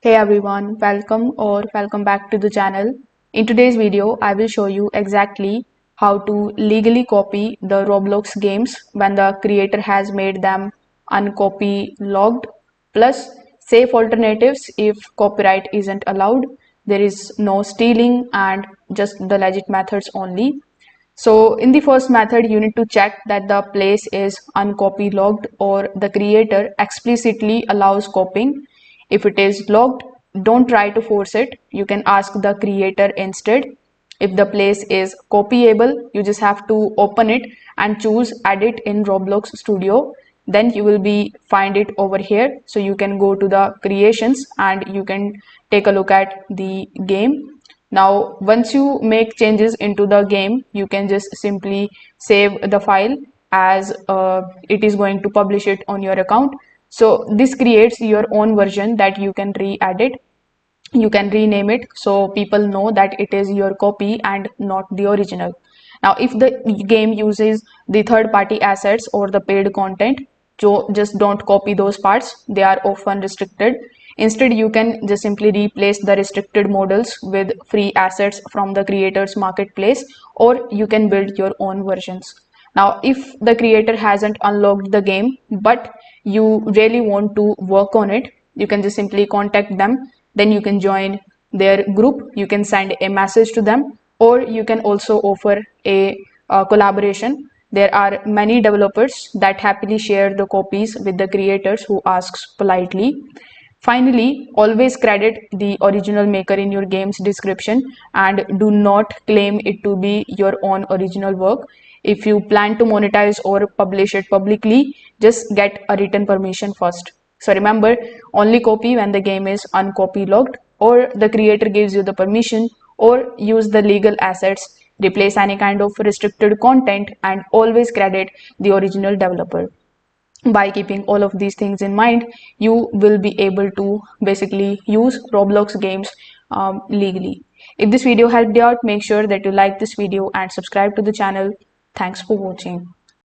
Hey everyone, welcome back to the channel. In today's video, I will show you exactly how to legally copy the Roblox games when the creator has made them uncopylocked, plus safe alternatives if copyright isn't allowed. There is no stealing and just the legit methods only. So in the first method, you need to check that the place is uncopylocked or the creator explicitly allows copying. If it is locked, don't try to force it. You can ask the creator instead. If the place is copyable, you just have to open it and choose edit in Roblox Studio. Then you will be find it over here. So you can go to the creations and you can take a look at the game. Now, once you make changes into the game, you can just simply save the file as it is going to publish it on your account. So this creates your own version that you can re-edit. You can rename it so people know that it is your copy and not the original. Now, if the game uses the third-party assets or the paid content, just don't copy those parts. They are often restricted. Instead, you can just simply replace the restricted models with free assets from the creator's marketplace, or you can build your own versions. Now, if the creator hasn't unlocked the game, but you really want to work on it, you can just simply contact them. Then you can join their group, you can send a message to them, or you can also offer a collaboration. There are many developers that happily share the copies with the creators who asks politely. Finally, always credit the original maker in your game's description and do not claim it to be your own original work. If you plan to monetize or publish it publicly, just get a written permission first. So remember, only copy when the game is uncopylocked or the creator gives you the permission, or use the legal assets, replace any kind of restricted content, and always credit the original developer. By keeping all of these things in mind, you will be able to basically use Roblox games legally. If this video helped you out, make sure that you like this video and subscribe to the channel. Thanks for watching.